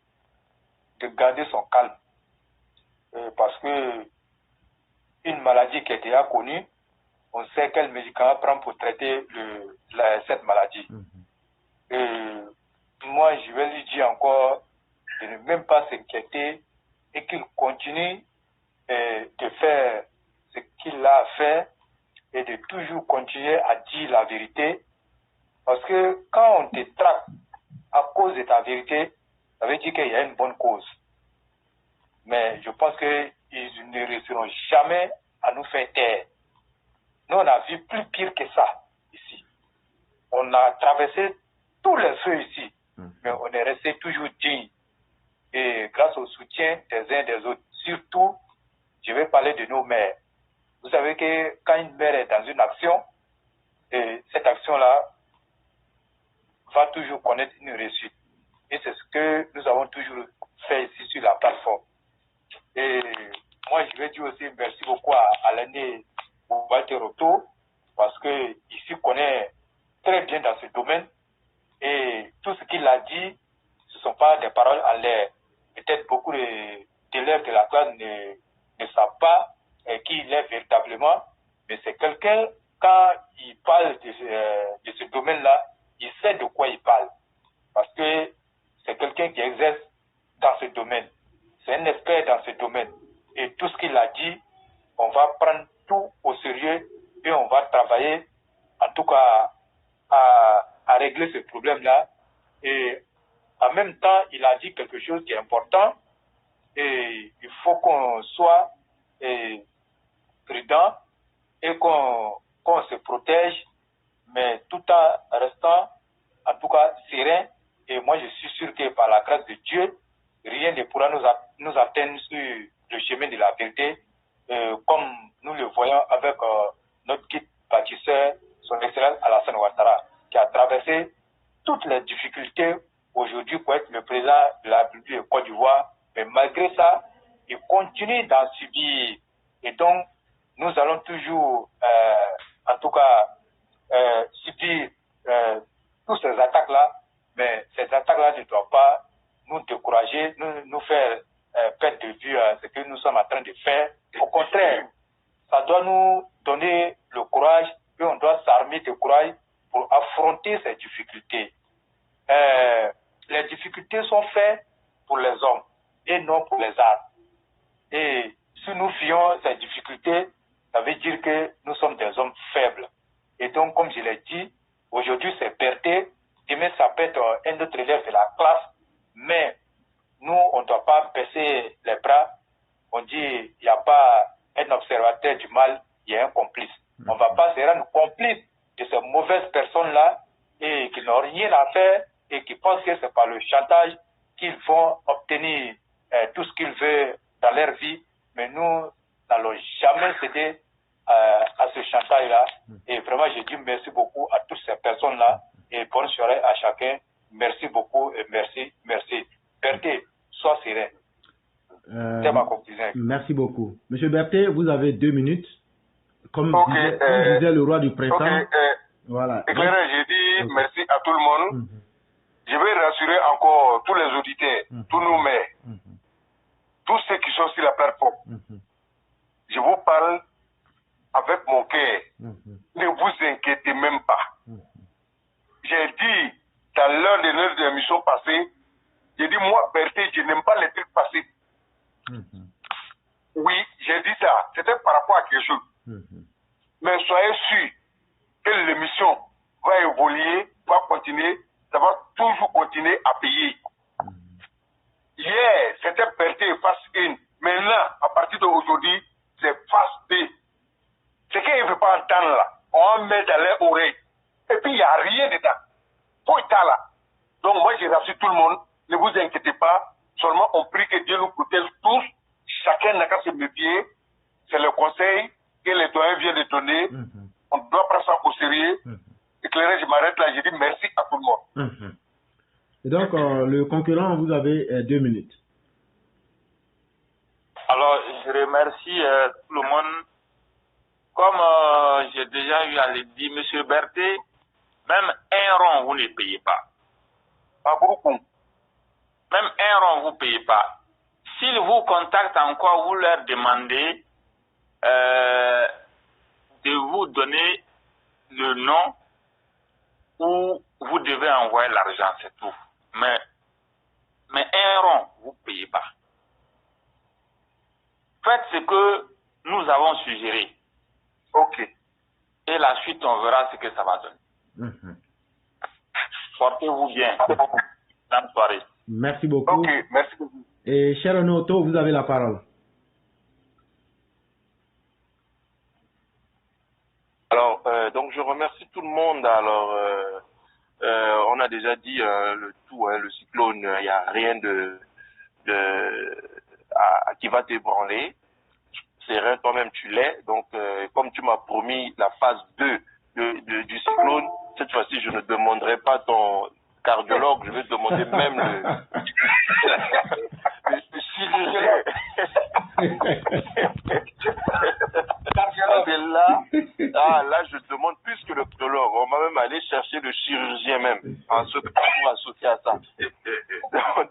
de garder son calme. Parce que une maladie qui est déjà connue, on sait quel médicament prendre pour traiter cette maladie. Et moi, je vais lui dire encore de ne même pas s'inquiéter et qu'il continue de faire ce qu'il a à faire et de toujours continuer à dire la vérité. Parce que quand on te traque à cause de ta vérité, ça veut dire qu'il y a une bonne cause. Mais je pense qu'ils ne réussiront jamais à nous faire taire. Nous, on a vu plus pire que ça ici. On a traversé tous les feux ici, mais on est resté toujours digne. Et grâce au soutien des uns et des autres, surtout, je vais parler de nos mères. Vous savez que quand une mère est dans une action, et cette action-là va toujours connaître une réussite. Et c'est ce que nous avons toujours fait ici sur la plateforme. Et moi, je vais dire aussi merci beaucoup à l'année Walter Otto, parce qu'il s'y connaît très bien dans ce domaine. Et tout ce qu'il a dit, ce ne sont pas des paroles en l'air. Peut-être beaucoup d'élèves de la classe ne savent pas qui il est véritablement, mais c'est quelqu'un, quand il parle de ce domaine-là, il sait de quoi il parle. Parce que c'est quelqu'un qui exerce dans ce domaine. C'est un expert dans ce domaine. Et tout ce qu'il a dit, on va prendre tout au sérieux et on va travailler, en tout cas, à régler ce problème-là. Et en même temps, il a dit quelque chose qui est important. Et il faut qu'on soit prudent et qu'on se protège, mais tout en restant, en tout cas, serein. Et moi, je suis sûr que par la grâce de Dieu, rien ne pourra nous atteindre sur le chemin de la vérité, comme nous le voyons avec notre guide bâtisseur, son Excellence Alassane Ouattara, qui a traversé toutes les difficultés aujourd'hui pour être le président de la République de Côte d'Ivoire. Mais malgré ça, il continue d'en subir. Et donc, nous allons toujours, en tout cas, subir toutes ces attaques-là. Mais ces attaques-là ne doivent pas nous décourager, nous faire perdre de vue ce que nous sommes en train de faire. Au contraire, ça doit nous donner le courage et on doit s'armer de courage pour affronter ces difficultés. Les difficultés sont faites pour les hommes et non pour les armes. Et si nous fuyons ces difficultés, ça veut dire que nous sommes des hommes faibles. Et donc, comme je l'ai dit, aujourd'hui c'est Berthet, demain ça peut être un autre élève de la classe, mais nous, on ne doit pas baisser les bras. On dit, il n'y a pas un observateur du mal, il y a un complice. On ne va pas se rendre complice de ces mauvaises personnes-là et qui n'ont rien à faire et qui pensent que c'est par le chantage qu'ils vont obtenir tout ce qu'ils veulent dans leur vie. Mais nous n'allons jamais céder à ce chantage-là. Et vraiment, je dis merci beaucoup à toutes ces personnes-là et bonne soirée à chacun. Merci beaucoup et merci. Berthet, sois serein. C'est ma conclusion. Merci beaucoup. Monsieur Berthet, vous avez 2 minutes. Comme disait le roi du printemps. Voilà. Éclairé, j'ai dit merci à tout le monde. Je vais rassurer encore tous les auditeurs, tous nos maires, tous ceux qui sont sur la plateforme. Je vous parle avec mon cœur. Ne vous inquiétez même pas. J'ai dit dans l'un de nos émissions passées, j'ai dit moi, Berthet, je n'aime pas les trucs passés. Oui, j'ai dit ça. C'était par rapport à quelque chose. Mais soyez sûrs que l'émission va évoluer, va continuer, ça va toujours continuer à payer. Hier, c'était Berthet face 1. Maintenant, à partir d'aujourd'hui, c'est face B. Ce qu'il ne veut pas entendre là, on met dans les oreilles. Et puis, il n'y a rien dedans. Faut être là. Donc, moi, je rassure tout le monde. Ne vous inquiétez pas. Seulement, on prie que Dieu nous protège tous. Chacun n'a qu'à se méfier. C'est le conseil que les doyens viennent de donner. On doit prendre ça au sérieux. Éclairé, je m'arrête là. Je dis merci à tout le monde. Et donc, le concurrent, vous avez 2 minutes. Alors, je remercie tout le monde. Comme j'ai déjà eu à le dire, M. Berthet, même un rond, vous ne payez pas. Pas beaucoup. Même un rond, vous ne payez pas. S'ils vous contactent encore, vous leur demandez de vous donner le nom où vous devez envoyer l'argent, c'est tout. Mais un rond, vous ne payez pas. Faites ce que nous avons suggéré. Ok. Et la suite, on verra ce que ça va donner. Portez-vous bien. Bonne soirée. Merci beaucoup. Ok, merci beaucoup. Et cher Onoto, vous avez la parole. Alors, donc je remercie tout le monde. Alors, on a déjà dit le tout, le cyclone, il n'y a rien qui va t'ébranler. C'est rien, toi-même tu l'es. Donc, comme tu m'as promis la phase 2 du cyclone, cette fois-ci, je ne demanderai pas ton cardiologue, je vais demander même le chirurgien. Là, je demande plus que le cardiologue. On va même aller chercher le chirurgien même, pour associer à ça.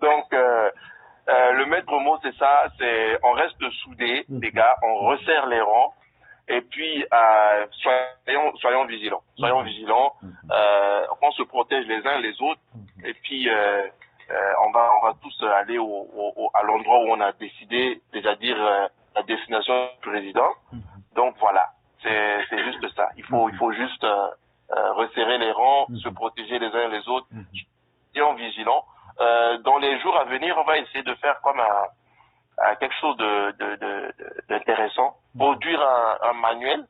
Donc, le maître mot, c'est ça, on reste soudés, les gars, on resserre les rangs. Et puis, soyons vigilants. Soyons vigilants. On se protège les uns les autres. Et puis, on va tous aller à l'endroit où on a décidé, c'est-à-dire la destination du président. Donc voilà, c'est juste ça. Il faut juste resserrer les rangs, se protéger les uns les autres, et en vigilant. Dans les jours à venir, on va essayer de faire comme quelque chose d'intéressant, produire un manuel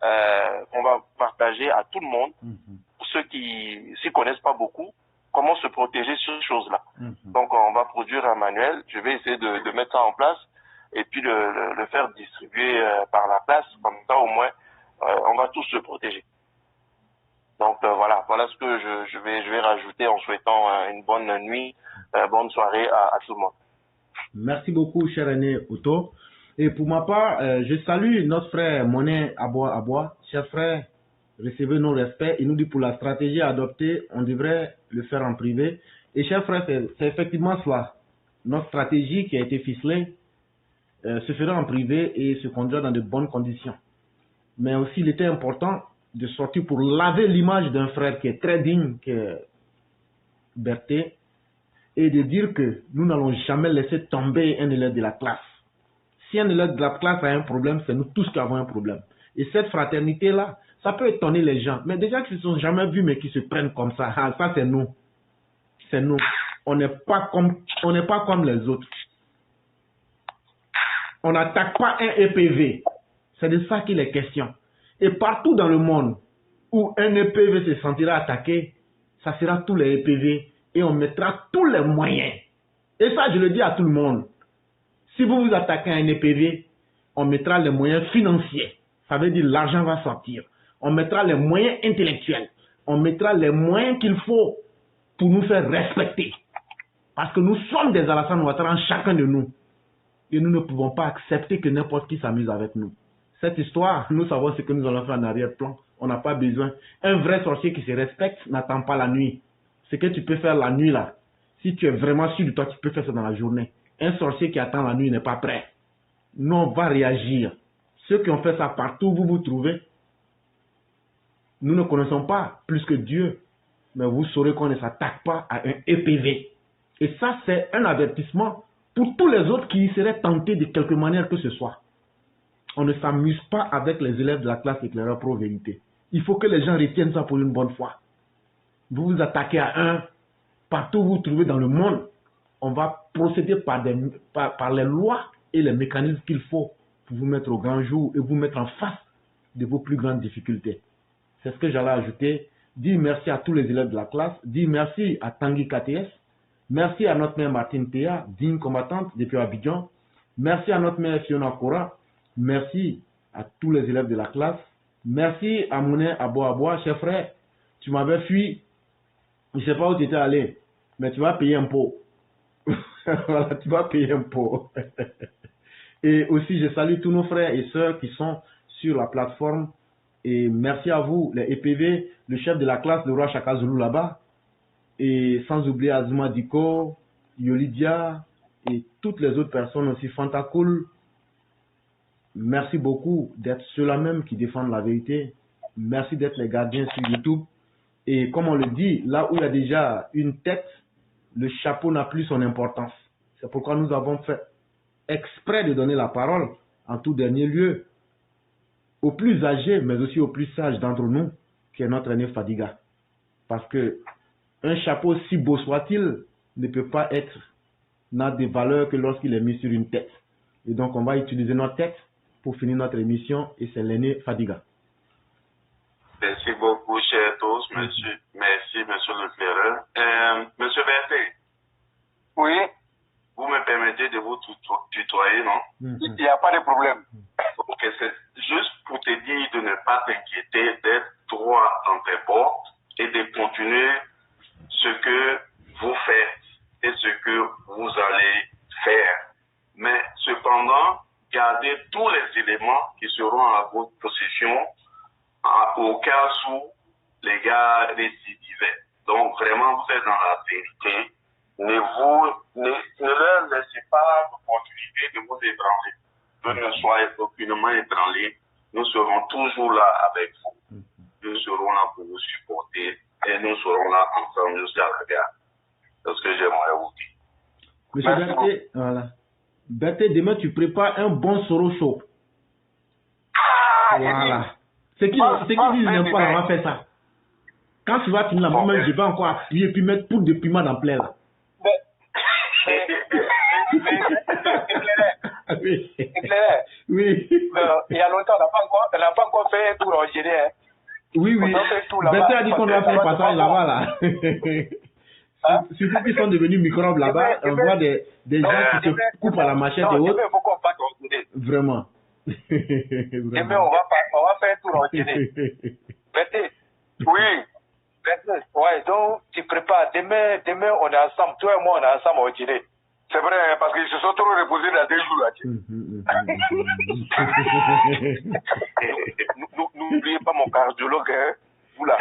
qu'on va partager à tout le monde, pour ceux qui s'y connaissent pas beaucoup, comment se protéger sur ces choses-là. Donc on va produire un manuel, je vais essayer de mettre ça en place et puis le faire distribuer par la place, comme ça au moins on va tous se protéger. Donc voilà ce que je vais rajouter en souhaitant une bonne nuit, bonne soirée à tout le monde. Merci beaucoup, cher Aîné Otto. Et pour ma part, je salue notre frère Monet Aboua. Cher frère, recevez nos respects. Il nous dit pour la stratégie adoptée, on devrait le faire en privé. Et cher frère, c'est effectivement cela. Notre stratégie qui a été ficelée se fera en privé et se conduira dans de bonnes conditions. Mais aussi, il était important de sortir pour laver l'image d'un frère qui est très digne, qui est Berthet, et de dire que nous n'allons jamais laisser tomber un élève de la classe. Si un élève de la classe a un problème, c'est nous tous qui avons un problème. Et cette fraternité-là, ça peut étonner les gens. Mais des gens qui ne se sont jamais vus, mais qui se prennent comme ça, ça c'est nous. C'est nous. On n'est pas comme les autres. On n'attaque pas un EPV. C'est de ça qu'il est question. Et partout dans le monde où un EPV se sentira attaqué, ça sera tous les EPV et on mettra tous les moyens. Et ça, je le dis à tout le monde. Si vous vous attaquez à un EPV, on mettra les moyens financiers. Ça veut dire l'argent va sortir. On mettra les moyens intellectuels. On mettra les moyens qu'il faut pour nous faire respecter. Parce que nous sommes des Alassane Ouattara, chacun de nous. Et nous ne pouvons pas accepter que n'importe qui s'amuse avec nous. Cette histoire, nous savons ce que nous allons faire en arrière-plan. On n'a pas besoin. Un vrai sorcier qui se respecte n'attend pas la nuit. Ce que tu peux faire la nuit là, si tu es vraiment sûr de toi, tu peux faire ça dans la journée. Un sorcier qui attend la nuit n'est pas prêt. Nous, on va réagir. Ceux qui ont fait ça partout où vous vous trouvez, nous ne connaissons pas plus que Dieu. Mais vous saurez qu'on ne s'attaque pas à un EPV. Et ça, c'est un avertissement pour tous les autres qui seraient tentés de quelque manière que ce soit. On ne s'amuse pas avec les élèves de la classe éclaireur pro-vérité. Il faut que les gens retiennent ça pour une bonne fois. Vous vous attaquez à un, partout où vous vous trouvez dans le monde, on va procéder par les lois et les mécanismes qu'il faut pour vous mettre au grand jour et vous mettre en face de vos plus grandes difficultés. C'est ce que j'allais ajouter. Dire merci à tous les élèves de la classe. Dire merci à Tanguy KTS. Merci à notre mère Martine Théa, digne combattante depuis Abidjan. Merci à notre mère Fiona Kora. Merci à tous les élèves de la classe. Merci à Monet Aboua. Cher frère, tu m'avais fui. Je ne sais pas où tu étais allé, mais tu vas payer un pot. Voilà, tu vas payer un pot. Et aussi, je salue tous nos frères et sœurs qui sont sur la plateforme. Et merci à vous, les EPV, le chef de la classe, le roi Chaka Zulu là-bas. Et sans oublier Azuma Diko, Yolidia et toutes les autres personnes aussi, Fantakoul. Merci beaucoup d'être ceux-là même qui défendent la vérité. Merci d'être les gardiens sur YouTube. Et comme on le dit, là où il y a déjà une tête, le chapeau n'a plus son importance. C'est pourquoi nous avons fait exprès de donner la parole, en tout dernier lieu, aux plus âgés, mais aussi aux plus sages d'entre nous, qui est notre aîné Fadiga. Parce que un chapeau, si beau soit-il, ne peut pas être, n'a de valeur que lorsqu'il est mis sur une tête. Et donc, on va utiliser notre tête pour finir notre émission, et c'est l'aîné Fadiga. Merci beaucoup, chers tous. Merci, monsieur le claireur. Monsieur Berthet. Oui. Vous me permettez de vous tutoyer, non? Il n'y a pas de problème. Ok, c'est juste pour te dire de ne pas t'inquiéter, d'être droit dans tes portes et de continuer ce que vous faites et ce que vous allez faire. Mais cependant, gardez tous les éléments qui seront à votre possession au cas où les gars récidivaient. Donc vraiment, vous êtes dans la vérité. Ne leur laissez pas l'opportunité de vous ébranler. Que ne soyez aucunement ébranlés. Nous serons toujours là avec vous. Nous serons là pour vous supporter et nous serons là ensemble jusqu'à la gare. C'est ce que j'aimerais vous dire. Monsieur Berthe, voilà. Berthe, demain, tu prépares un bon Soro Show. Voilà. Ceux qui disent n'aiment pas, on va faire ça. Quand tu vas finir la moment, je vais encore appuyer puis mettre poudre de piment dans plein là. C'est clair. Oui. Il y a longtemps, on n'a pas encore fait un tour en Guinée. Hein. Oui. Berthe a dit qu'on doit faire un passage là-bas là. Hein? Surtout qu'ils sont devenus microbes là-bas, on voit des gens qui se coupent à la machette et autres. Vraiment. Demain, on va faire un tour en Guinée. Berthe. Oui. Ouais, donc tu prépares. Demain, on est ensemble. Toi et moi, on est ensemble au Guinée. C'est vrai, parce qu'ils se sont trop reposés dans 2 jours là. N'oubliez pas mon cardiologue, hein. Vous là.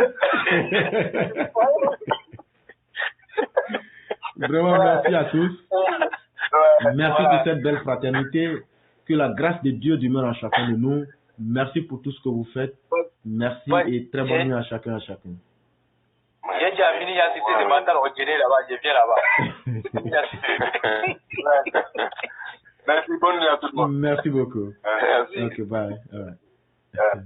Vraiment, merci à tous. Merci pour cette belle fraternité. Que la grâce de Dieu demeure en chacun de nous. Merci pour tout ce que vous faites. Merci et très bonne nuit à chacun. J'ai déjà fini, il y a cité de mental au Guinée là-bas, je viens là-bas. Merci, bonne nuit à tout le monde. Merci beaucoup. Merci. Ok, bye. All right.